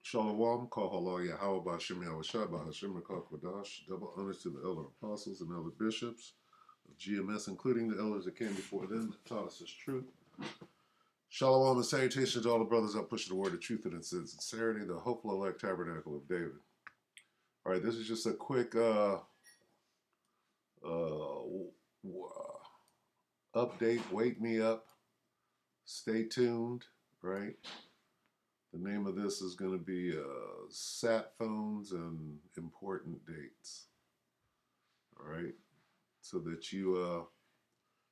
Shalom, Kahala Yahweh Bashim Yahushua Bahashim Kodash. Double honors to the elder apostles and elder bishops of GMS, including the elders that came before them that taught us this truth. Shalom and salutations to all the brothers that push the word of truth and in sincerity, the hopeful elect tabernacle of David. All right, this is just a quick update. Wake me up. Stay tuned, right? The name of this is going to be sat phones and important dates. All right, so that you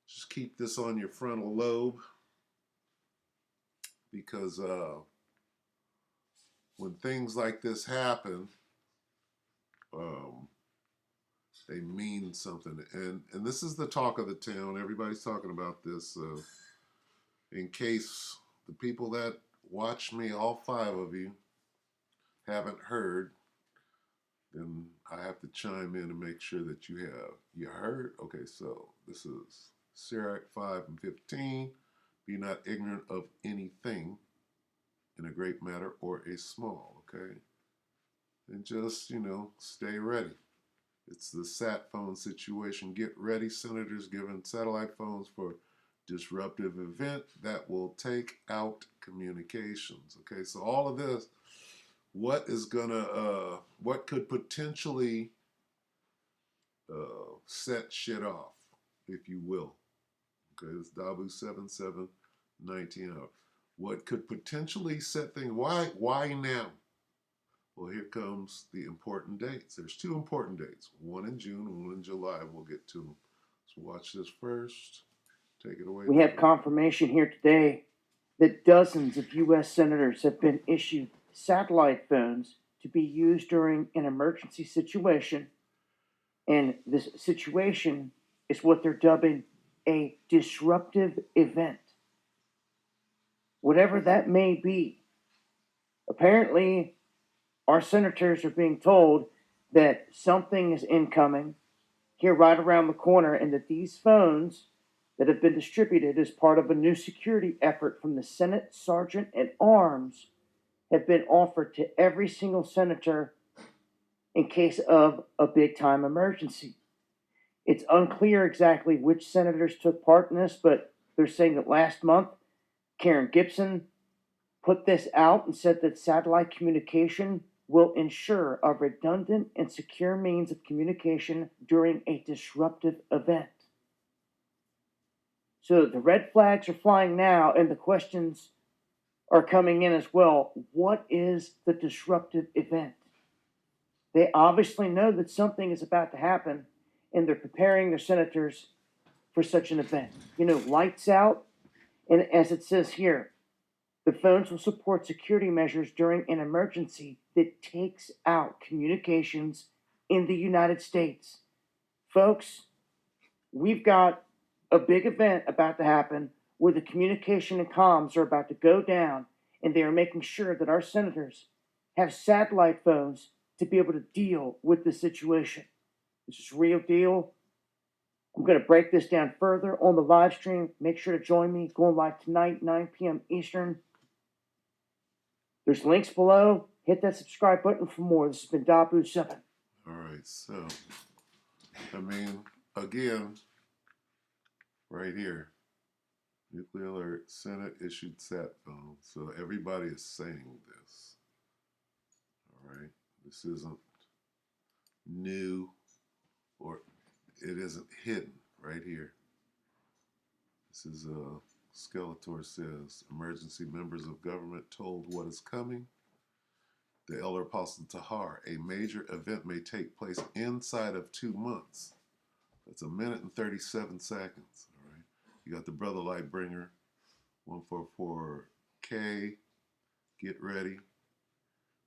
just keep this on your frontal lobe, because when things like this happen, um, they mean something. And this is the talk of the town. Everybody's talking about this. In case the people that watch me, all 5 of you, haven't heard, then I have to chime in and make sure that you have. You heard? Okay, so this is Sirach 5 and 15. Be not ignorant of anything in a great matter or a small, okay? And just, stay ready. It's the sat phone situation. Get ready, senators giving satellite phones for disruptive event that will take out communications. Okay, so all of this, what could potentially set shit off, if you will. Okay, it's Dabu 7719 out. What could potentially set things? Why now? Well, here comes the important dates. There's 2 important dates, one in June and one in July. We'll get to them. So watch this first. Take it away. We have confirmation here today that dozens of U.S. senators have been issued satellite phones to be used during an emergency situation. And this situation is what they're dubbing a disruptive event. Whatever that may be. Apparently, our senators are being told that something is incoming here right around the corner, and that these phones that have been distributed as part of a new security effort from the Senate Sergeant at Arms have been offered to every single senator in case of a big time emergency. It's unclear exactly which senators took part in this, but they're saying that last month, Karen Gibson put this out and said that satellite communication will ensure a redundant and secure means of communication during a disruptive event. So the red flags are flying now, and the questions are coming in as well. What is the disruptive event? They obviously know that something is about to happen, and they're preparing their senators for such an event. Lights out, and as it says here, the phones will support security measures during an emergency that takes out communications in the United States. Folks, we've got a big event about to happen where the communication and comms are about to go down, and they are making sure that our senators have satellite phones to be able to deal with the situation. This is real deal. I'm going to break this down further on the live stream. Make sure to join me. Going live tonight, 9 p.m. Eastern. There's links below. Hit that subscribe button for more. This has been Dabu7. All right, so, again, right here, nuclear alert, Senate issued sat phone. So everybody is saying this. All right, this isn't new, or it isn't hidden right here. This is Skeletor says, emergency members of government told what is coming. The Elder Apostle Tahar, a major event may take place inside of 2 months. That's 1 minute and 37 seconds. All right. You got the Brother Lightbringer, 144K, get ready.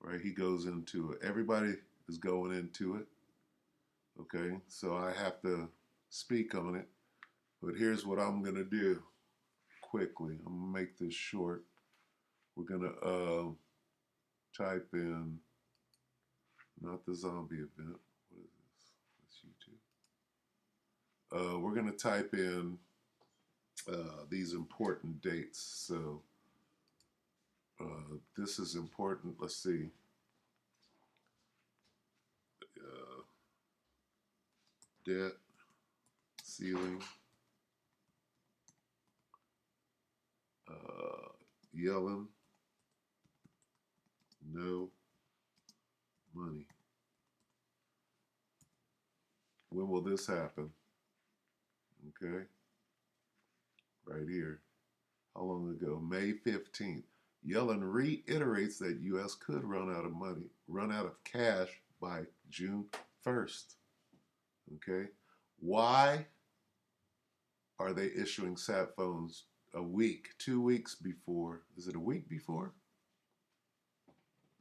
Right, he goes into it. Everybody is going into it. Okay, so I have to speak on it. But here's what I'm going to do quickly. I'm going to make this short. We're going to type in, not the zombie event. What is this? That's YouTube. We're going to type in these important dates. So, This is important. Let's see. Debt ceiling. Yellen. No money. When will this happen? Okay. Right here. How long ago? May 15th. Yellen reiterates that U.S. could run out of money, run out of cash by June 1st. Okay. Why are they issuing sat phones a week, 2 weeks before? Is it a week before?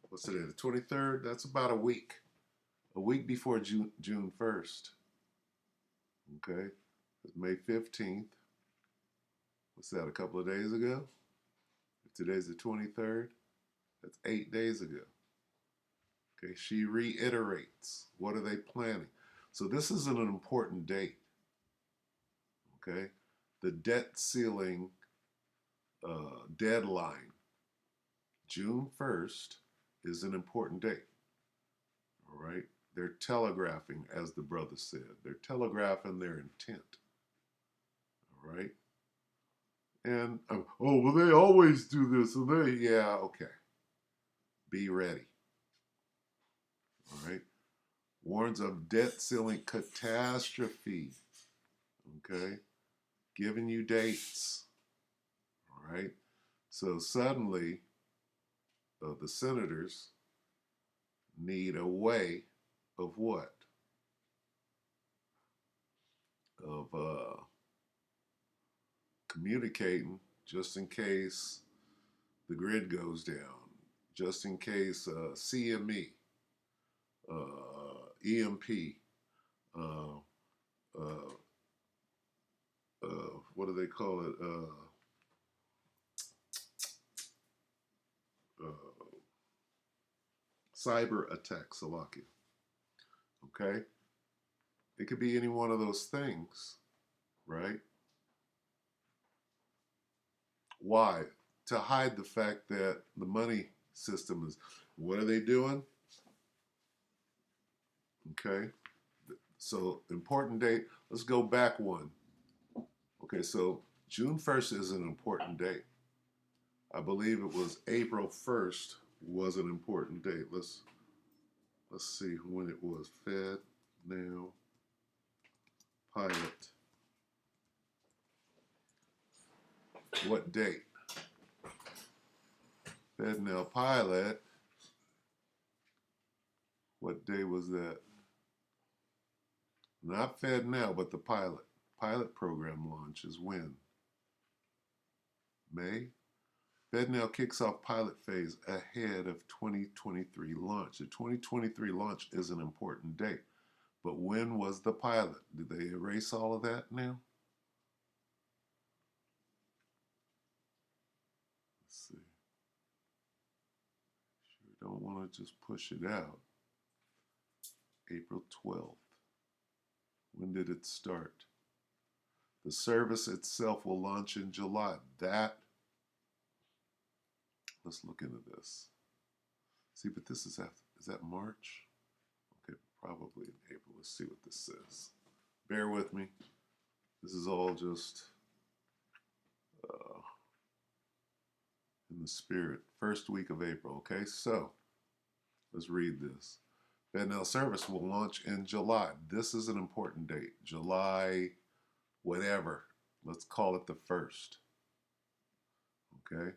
What's today? The 23rd? That's about a week. A week before June 1st. Okay. It's May 15th. What's that, a couple of days ago? If today's the 23rd, that's 8 days ago. Okay, she reiterates. What are they planning? So this is an important date. Okay, the debt ceiling deadline, June 1st, is an important date. All right, they're telegraphing, as the brother said, they're telegraphing their intent. All right, and oh, well, they always do this, and yeah, okay. Be ready. All right, warns of debt ceiling catastrophe. Okay, giving you dates. All right, so suddenly the senators need a way of what? Of communicating, just in case the grid goes down, just in case CME, EMP, uh, uh, what do they call it? Cyber attack, Salakia. Okay? It could be any one of those things, right? Why? To hide the fact that the money system is, what are they doing? Okay? So, important date. Let's go back one. Okay, so June 1st is an important date. I believe it was April 1st was an important date. Let's see when it was. Fed now pilot. What date? Fed now pilot. What day was that? Not Fed now, but the pilot. Pilot program launch is when? May? FedNow kicks off pilot phase ahead of 2023 launch. The 2023 launch is an important date. But when was the pilot? Did they erase all of that now? Let's see. Sure don't want to just push it out. April 12th. When did it start? The service itself will launch in July. Let's look into this. See, but this is that March? Okay, probably in April. Let's see what this says. Bear with me. This is all just in the spirit. First week of April, okay? So, let's read this. FedNow service will launch in July. This is an important date. July, whatever. Let's call it the 1st. Okay?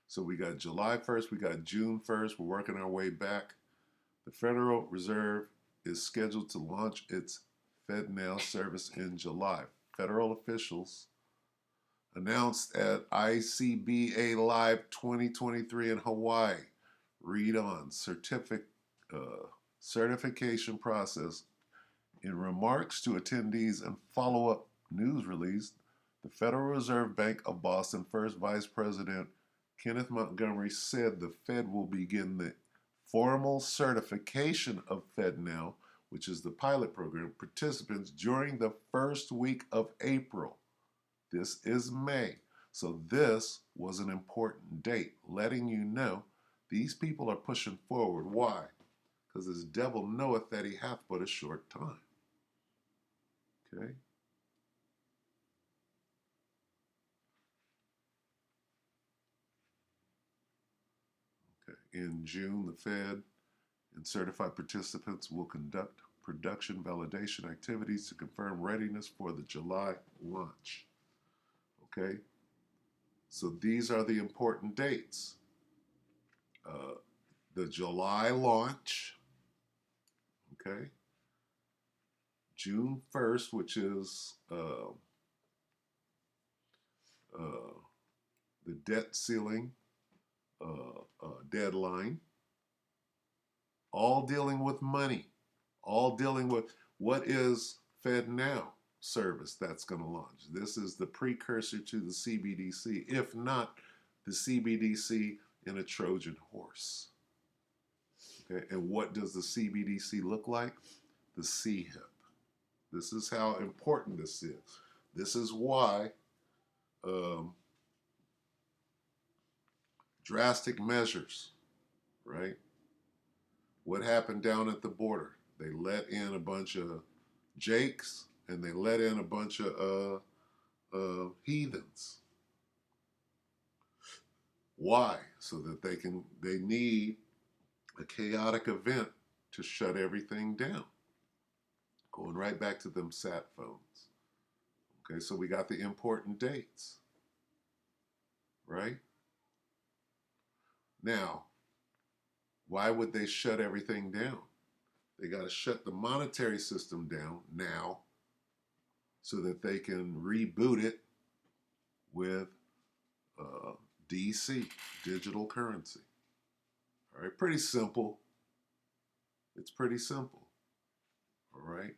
So we got July 1st, we got June 1st. We're working our way back. The Federal Reserve is scheduled to launch its FedNow service in July. Federal officials announced at ICBA Live 2023 in Hawaii. Read on. Certification process. In remarks to attendees and follow-up news release, the Federal Reserve Bank of Boston First Vice President Kenneth Montgomery said the Fed will begin the formal certification of FedNow, which is the pilot program, participants during the first week of April. This is May. So this was an important date, letting you know these people are pushing forward. Why? Because this devil knoweth that he hath but a short time. Okay? Okay. In June, the Fed and certified participants will conduct production validation activities to confirm readiness for the July launch. Okay? So these are the important dates. The July launch, okay? June 1st, which is the debt ceiling deadline, all dealing with money, all dealing with what is Fed Now service that's going to launch. This is the precursor to the CBDC, if not the CBDC in a Trojan horse. Okay, and what does the CBDC look like? The CHIP. This is how important this is. This is why drastic measures, right? What happened down at the border? They let in a bunch of jakes and they let in a bunch of heathens. Why? So that they need a chaotic event to shut everything down. Going right back to them sat phones. Okay, so we got the important dates, right? Now, why would they shut everything down? They got to shut the monetary system down now so that they can reboot it with DC, digital currency. All right, pretty simple. It's pretty simple. All right.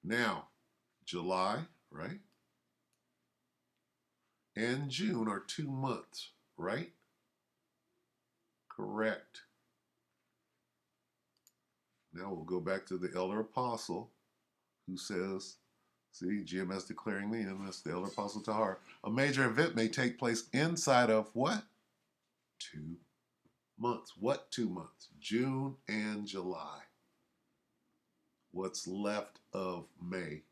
Now, July, right? And June are 2 months, right? Correct. Now we'll go back to the elder apostle who says, see, GMS declaring the end, that's the elder apostle Tahar. A major event may take place inside of what? 2 months. What 2 months? June and July. What's left of May?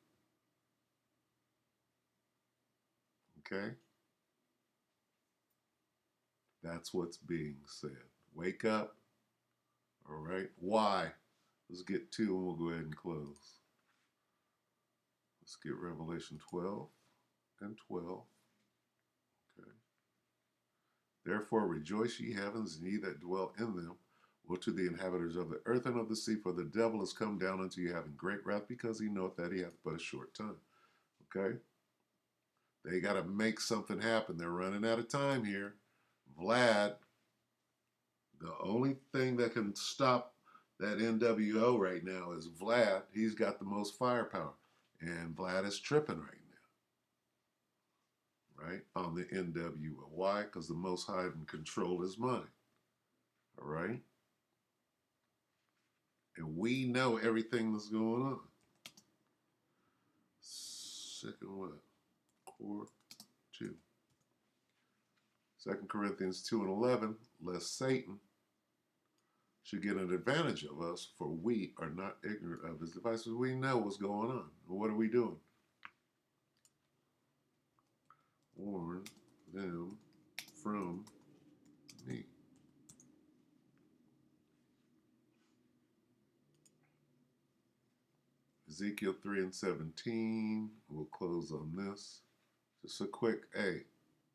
Okay? That's what's being said. Wake up. All right? Why? Let's get 2 and we'll go ahead and close. Let's get Revelation 12 and 12. Okay. Therefore rejoice, ye heavens, and ye that dwell in them. Woe to the inhabitants of the earth and of the sea, for the devil is come down unto you having great wrath, because he knoweth that he hath but a short time. Okay? They got to make something happen. They're running out of time here. Vlad, the only thing that can stop that NWO right now is Vlad. He's got the most firepower. And Vlad is tripping right now, right? On the NWO. Why? Because the Most High can control his mind. All right? And we know everything that's going on. Second what? Core 2. 2 Corinthians 2 and 11, lest Satan should get an advantage of us, for we are not ignorant of his devices. We know what's going on. What are we doing? Warn them from me. Ezekiel 3 and 17. We'll close on this. Just a quick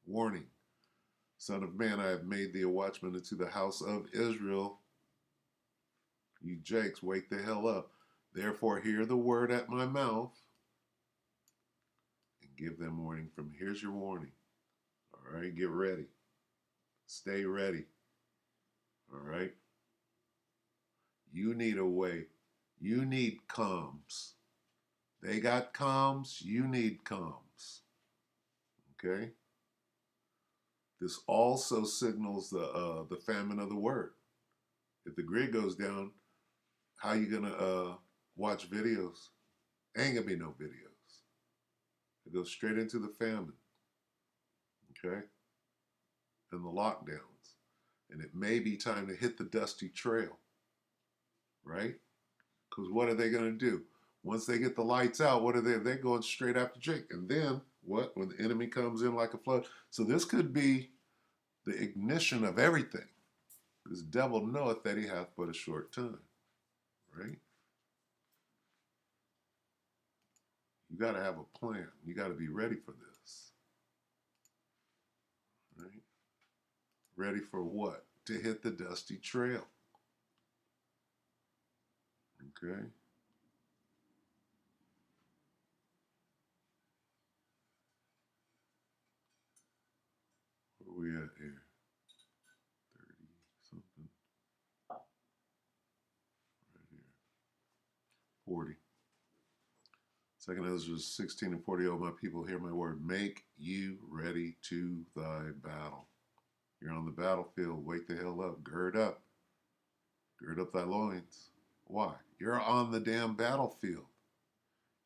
warning. Son of man, I have made thee a watchman into the house of Israel. You jakes, wake the hell up. Therefore hear the word at my mouth and give them warning from me. Here's your warning. All right, get ready. Stay ready. All right. You need a way. You need comms. They got comms. You need comms. Okay. This also signals the famine of the word. If the grid goes down, how you gonna watch videos? Ain't gonna be no videos. It goes straight into the famine. okay, and the lockdowns. And it may be time to hit the dusty trail, right? Because what are they going to do? Once they get the lights out, what are they? They're going straight after Jake. And then what? When the enemy comes in like a flood. So this could be the ignition of everything. This devil knoweth that he hath but a short time, right? You got to have a plan. You got to be ready for this, right? Ready for what? To hit the dusty trail, okay? Where we at here? 30 something, right here. 40. Second Ezra 16 and 40, oh my people, hear my word. Make you ready to thy battle. You're on the battlefield. Wake the hell up. Gird up. Gird up thy loins. Why? You're on the damn battlefield.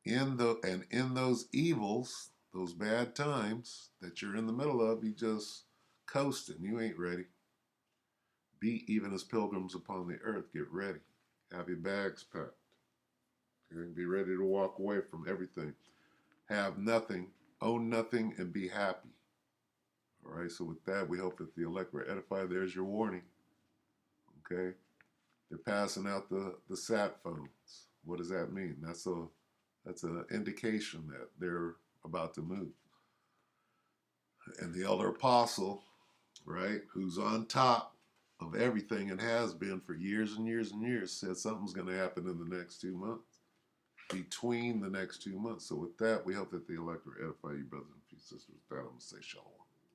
In those evils, those bad times that you're in the middle of, you just coasting. You ain't ready. Be even as pilgrims upon the earth. Get ready. Have your bags packed. And be ready to walk away from everything. Have nothing, own nothing, and be happy. All right, so with that, we hope that the elect were edified. There's your warning. Okay? They're passing out the sat phones. What does that mean? That's an indication that they're about to move. And the elder apostle, right, who's on top of everything and has been for years and years and years, said something's going to happen in the next 2 months. Between the next 2 months. So with that, we hope that the elect will edify you, brothers and sisters. With that, I'm going to say shalom.